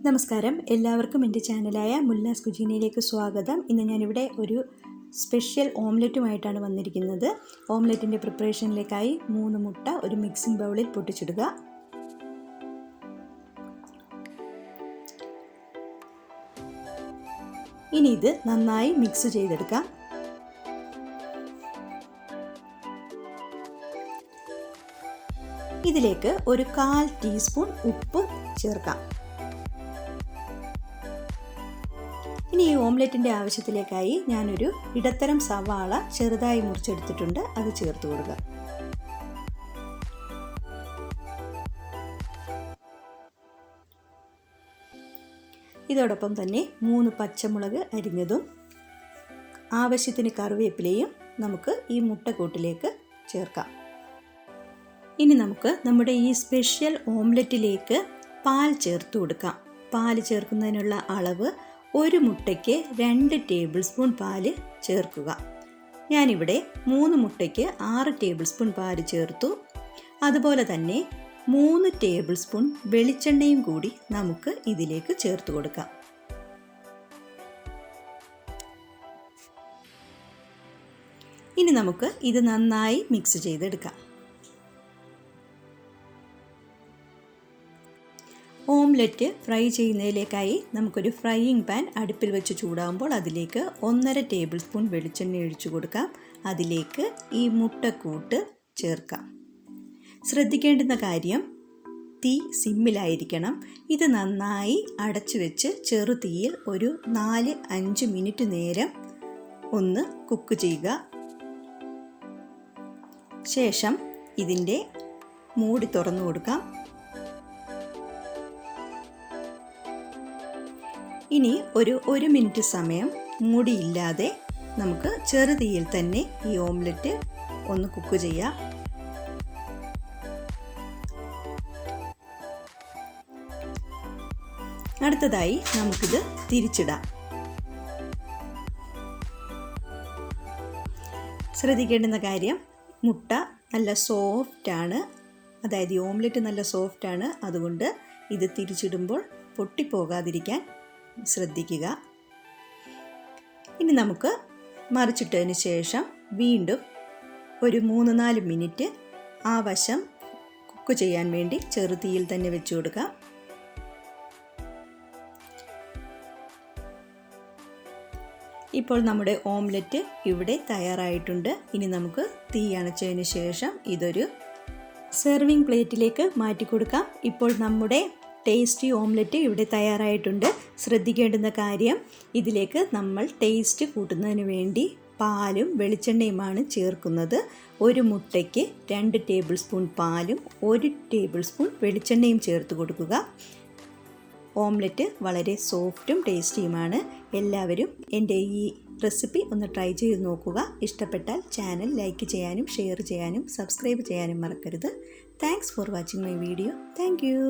നമസ്കാരം, എല്ലാവർക്കും എൻ്റെ ചാനലായ മുല്ലാസ് കുജീനയിലേക്ക് സ്വാഗതം. ഇന്ന് ഞാനിവിടെ ഒരു സ്പെഷ്യൽ ഓംലെറ്റുമായിട്ടാണ് വന്നിരിക്കുന്നത്. ഓംലെറ്റിൻ്റെ പ്രിപ്പറേഷനിലേക്കായി 3 മുട്ട ഒരു മിക്സിംഗ് ബൗളിൽ പൊട്ടിച്ചിടുക. ഇനി ഇത് നന്നായി മിക്സ് ചെയ്തെടുക്കാം. ഇതിലേക്ക് ഒരു 1/4 ടീസ്പൂൺ ഉപ്പ് ചേർക്കാം. ഇനി ഈ ഓംലെറ്റിൻ്റെ ആവശ്യത്തിലേക്കായി ഞാനൊരു ഇടത്തരം സവാള ചെറുതായി മുറിച്ചെടുത്തിട്ടുണ്ട്, അത് ചേർത്ത് കൊടുക്കുക. ഇതോടൊപ്പം തന്നെ 3 പച്ചമുളക് അരിഞ്ഞതും ആവശ്യത്തിന് കറിവേപ്പിലയും നമുക്ക് ഈ മുട്ടക്കൂട്ടിലേക്ക് ചേർക്കാം. ഇനി നമുക്ക് നമ്മുടെ ഈ സ്പെഷ്യൽ ഓംലെറ്റിലേക്ക് പാൽ ചേർത്ത് കൊടുക്കാം. പാൽ ചേർക്കുന്നതിനുള്ള അളവ് 1 മുട്ടയ്ക്ക് 2 ടേബിൾ സ്പൂൺ പാല് ചേർക്കുക. ഞാനിവിടെ 3 മുട്ടയ്ക്ക് 6 ടേബിൾ സ്പൂൺ പാല് ചേർത്തു. അതുപോലെ തന്നെ 3 ടേബിൾ സ്പൂൺ വെളിച്ചെണ്ണയും കൂടി നമുക്ക് ഇതിലേക്ക് ചേർത്ത് കൊടുക്കാം. ഇനി നമുക്ക് ഇത് നന്നായി മിക്സ് ചെയ്തെടുക്കാം. ഓംലെറ്റ് ഫ്രൈ ചെയ്യുന്നതിലേക്കായി നമുക്കൊരു ഫ്രൈയിങ് പാൻ അടുപ്പിൽ വെച്ച് ചൂടാകുമ്പോൾ അതിലേക്ക് 1.5 ടേബിൾ സ്പൂൺ വെളിച്ചെണ്ണ ഒഴിച്ചു കൊടുക്കാം. അതിലേക്ക് ഈ മുട്ടക്കൂട്ട് ചേർക്കാം. ശ്രദ്ധിക്കേണ്ടുന്ന കാര്യം, തീ സിമ്മിലായിരിക്കണം. ഇത് നന്നായി അടച്ചു വെച്ച് ചെറുതീയിൽ ഒരു 4-5 മിനിറ്റ് നേരം ഒന്ന് കുക്ക് ചെയ്യുക. ശേഷം ഇതിൻ്റെ മൂടി തുറന്നു കൊടുക്കാം. ഇനി ഒരു 1 മിനിറ്റ് സമയം മൂടിയില്ലാതെ നമുക്ക് ചെറുതീയിൽ തന്നെ ഈ ഓംലെറ്റ് ഒന്ന് കുക്ക് ചെയ്യാം. അടുത്തതായി നമുക്കിത് തിരിച്ചിടാം. ശ്രദ്ധിക്കേണ്ടുന്ന കാര്യം, മുട്ട നല്ല സോഫ്റ്റാണ്, അതായത് ഈ ഓംലെറ്റ് നല്ല സോഫ്റ്റാണ്. അതുകൊണ്ട് ഇത് തിരിച്ചിടുമ്പോൾ പൊട്ടിപ്പോകാതിരിക്കാൻ ശ്രദ്ധിക്കുക. ഇനി നമുക്ക് മറിച്ചിട്ടതിന് ശേഷം വീണ്ടും ഒരു 3-4 മിനിറ്റ് ആ വശം കുക്ക് ചെയ്യാൻ വേണ്ടി ചെറുതീയിൽ തന്നെ വെച്ച് കൊടുക്കാം. ഇപ്പോൾ നമ്മുടെ ഓംലെറ്റ് ഇവിടെ തയ്യാറായിട്ടുണ്ട്. ഇനി നമുക്ക് തീ അണച്ചതിന് ശേഷം ഇതൊരു സെർവിങ് പ്ലേറ്റിലേക്ക് മാറ്റി കൊടുക്കാം. ഇപ്പോൾ നമ്മുടെ ടേസ്റ്റി ഓംലെറ്റ് ഇവിടെ തയ്യാറായിട്ടുണ്ട്. ശ്രദ്ധിക്കേണ്ടുന്ന കാര്യം, ഇതിലേക്ക് നമ്മൾ ടേസ്റ്റ് കൂട്ടുന്നതിന് വേണ്ടി പാലും വെളിച്ചെണ്ണയുമാണ് ചേർക്കുന്നത്. 1 മുട്ടയ്ക്ക് 2 ടേബിൾ സ്പൂൺ പാലും 1 ടേബിൾ സ്പൂൺ വെളിച്ചെണ്ണയും ചേർത്ത് കൊടുക്കുക. ഓംലെറ്റ് വളരെ സോഫ്റ്റും ടേസ്റ്റിയുമാണ്. എല്ലാവരും എൻ്റെ ഈ റെസിപ്പി ഒന്ന് ട്രൈ ചെയ്ത് നോക്കുക. ഇഷ്ടപ്പെട്ടാൽ ചാനൽ ലൈക്ക് ചെയ്യാനും ഷെയർ ചെയ്യാനും സബ്സ്ക്രൈബ് ചെയ്യാനും മറക്കരുത്. Thanks for watching my video. Thank you.